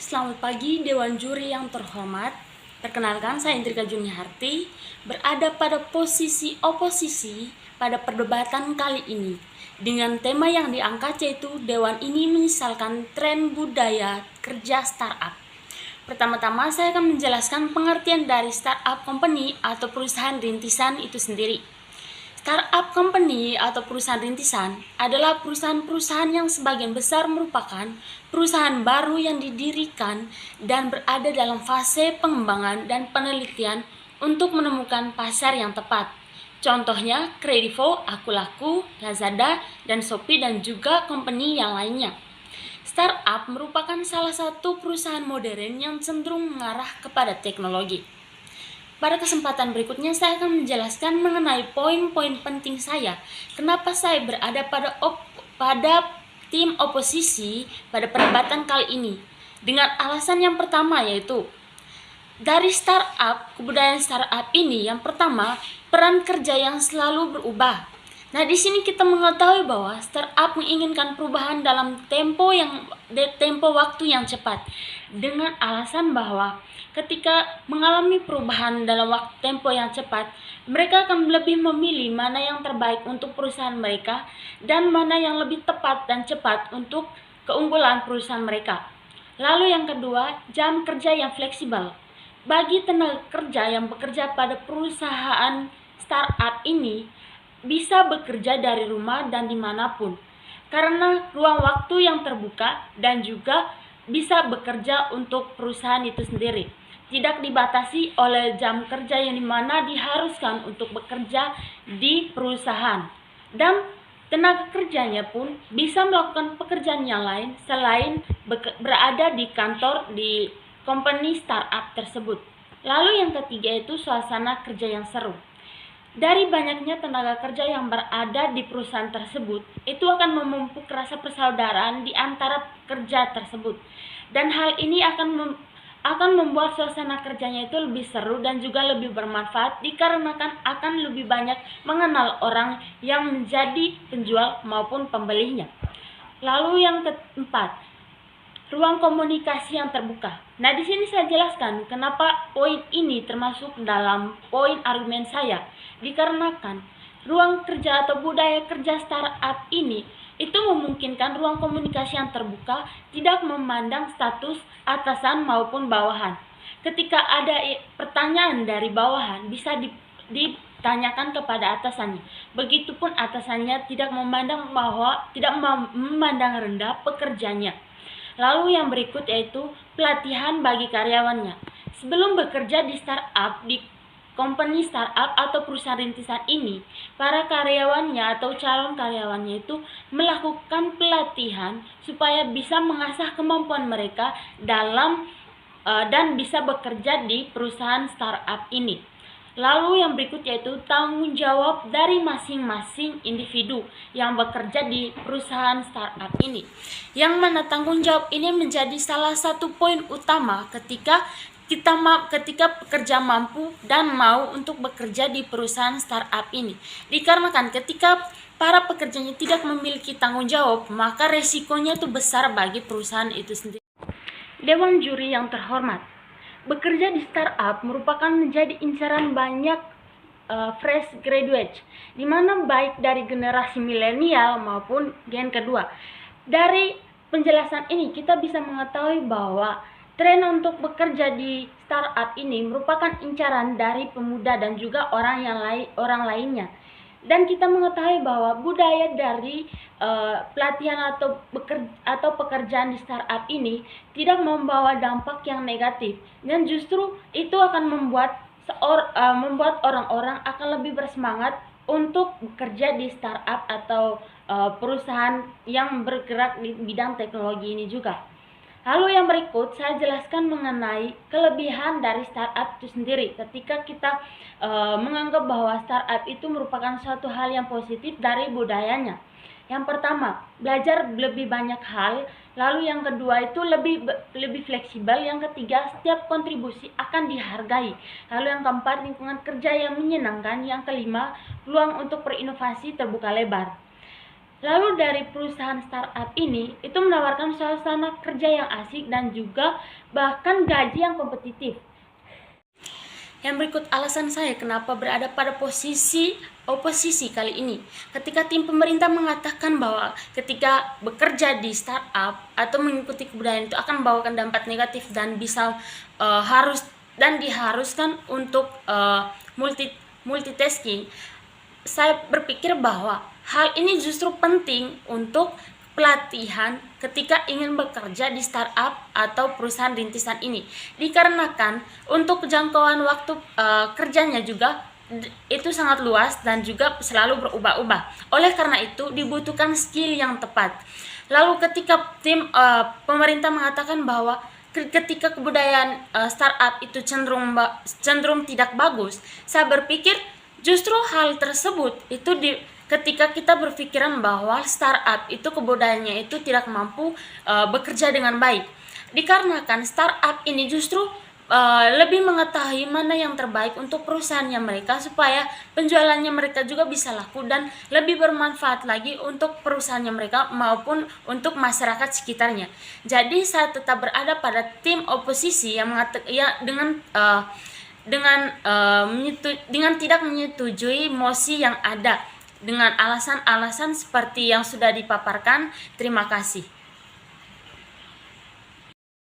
Selamat pagi Dewan Juri yang terhormat. Perkenalkan, saya Indrika Juniharti, berada pada posisi oposisi pada perdebatan kali ini. Dengan tema yang diangkat yaitu Dewan ini menyesalkan tren budaya kerja startup. Pertama-tama saya akan menjelaskan pengertian dari startup company atau perusahaan rintisan itu sendiri. Startup company atau perusahaan rintisan adalah perusahaan-perusahaan yang sebagian besar merupakan perusahaan baru yang didirikan dan berada dalam fase pengembangan dan penelitian untuk menemukan pasar yang tepat. Contohnya Kredivo, Akulaku, Lazada, dan Shopee dan juga company yang lainnya. Startup merupakan salah satu perusahaan modern yang cenderung mengarah kepada teknologi. Pada kesempatan berikutnya saya akan menjelaskan mengenai poin-poin penting saya. Kenapa saya berada pada tim oposisi pada perdebatan kali ini. Dengan alasan yang pertama yaitu dari startup, kebudayaan startup ini yang pertama, peran kerja yang selalu berubah. Nah, di sini kita mengetahui bahwa startup menginginkan perubahan dalam tempo waktu yang cepat dengan alasan bahwa ketika mengalami perubahan dalam tempo yang cepat, mereka akan lebih memilih mana yang terbaik untuk perusahaan mereka dan mana yang lebih tepat dan cepat untuk keunggulan perusahaan mereka. Lalu yang kedua, jam kerja yang fleksibel. Bagi tenaga kerja yang bekerja pada perusahaan startup ini, bisa bekerja dari rumah dan dimanapun karena ruang waktu yang terbuka dan juga bisa bekerja untuk perusahaan itu sendiri, tidak dibatasi oleh jam kerja yang dimana diharuskan untuk bekerja di perusahaan, dan tenaga kerjanya pun bisa melakukan pekerjaan yang lain selain berada di kantor di company startup tersebut. Lalu yang ketiga itu suasana kerja yang seru. Dari banyaknya tenaga kerja yang berada di perusahaan tersebut, itu akan memupuk rasa persaudaraan di antara kerja tersebut. Dan hal ini akan membuat suasana kerjanya itu lebih seru dan juga lebih bermanfaat dikarenakan akan lebih banyak mengenal orang yang menjadi penjual maupun pembelinya. Lalu yang keempat, ruang komunikasi yang terbuka. Nah, di sini saya jelaskan kenapa poin ini termasuk dalam poin argumen saya. Dikarenakan ruang kerja atau budaya kerja startup ini itu memungkinkan ruang komunikasi yang terbuka, tidak memandang status atasan maupun bawahan. Ketika ada pertanyaan dari bawahan, bisa ditanyakan kepada atasannya. Begitupun atasannya tidak memandang rendah pekerjanya. Lalu yang berikut yaitu pelatihan bagi karyawannya. Sebelum bekerja di startup, di company startup atau perusahaan rintisan ini, para karyawannya atau calon karyawannya itu melakukan pelatihan supaya bisa mengasah kemampuan mereka dalam dan bisa bekerja di perusahaan startup ini. Lalu yang berikut yaitu tanggung jawab dari masing-masing individu yang bekerja di perusahaan startup ini. Yang mana tanggung jawab ini menjadi salah satu poin utama ketika pekerja mampu dan mau untuk bekerja di perusahaan startup ini. Dikarenakan ketika para pekerjanya tidak memiliki tanggung jawab, maka resikonya itu besar bagi perusahaan itu sendiri. Dewan Juri yang terhormat, bekerja di startup merupakan menjadi incaran banyak fresh graduates, di mana baik dari generasi milenial maupun gen kedua. Dari penjelasan ini kita bisa mengetahui bahwa tren untuk bekerja di startup ini merupakan incaran dari pemuda dan juga orang lainnya. Dan kita mengetahui bahwa budaya dari pelatihan atau pekerjaan di startup ini tidak membawa dampak yang negatif, dan justru itu akan membuat orang-orang akan lebih bersemangat untuk bekerja di startup atau perusahaan yang bergerak di bidang teknologi ini juga. Lalu yang berikut saya jelaskan mengenai kelebihan dari startup itu sendiri ketika kita menganggap bahwa startup itu merupakan suatu hal yang positif dari budayanya. Yang pertama, belajar lebih banyak hal. Lalu yang kedua itu lebih fleksibel. Yang ketiga, setiap kontribusi akan dihargai. Lalu yang keempat, lingkungan kerja yang menyenangkan. Yang kelima, peluang untuk berinovasi terbuka lebar. Lalu dari perusahaan startup ini itu menawarkan suasana kerja yang asik dan juga bahkan gaji yang kompetitif. Yang berikut alasan saya kenapa berada pada posisi oposisi kali ini. Ketika tim pemerintah mengatakan bahwa ketika bekerja di startup atau mengikuti kebudayaan itu akan membawakan dampak negatif dan bisa diharuskan untuk multitasking, saya berpikir bahwa hal ini justru penting untuk pelatihan ketika ingin bekerja di startup atau perusahaan rintisan ini, dikarenakan untuk jangkauan waktu kerjanya juga itu sangat luas dan juga selalu berubah-ubah. Oleh karena itu dibutuhkan skill yang tepat. Lalu ketika tim pemerintah mengatakan bahwa ketika kebudayaan startup itu cenderung tidak bagus, saya berpikir justru hal tersebut itu ketika kita berpikiran bahwa startup itu kebudayaannya itu tidak mampu bekerja dengan baik, dikarenakan startup ini justru lebih mengetahui mana yang terbaik untuk perusahaannya mereka supaya penjualannya mereka juga bisa laku dan lebih bermanfaat lagi untuk perusahaannya mereka maupun untuk masyarakat sekitarnya. Jadi saya tetap berada pada tim oposisi yang dengan tidak menyetujui mosi yang ada dengan alasan-alasan seperti yang sudah dipaparkan. Terima kasih.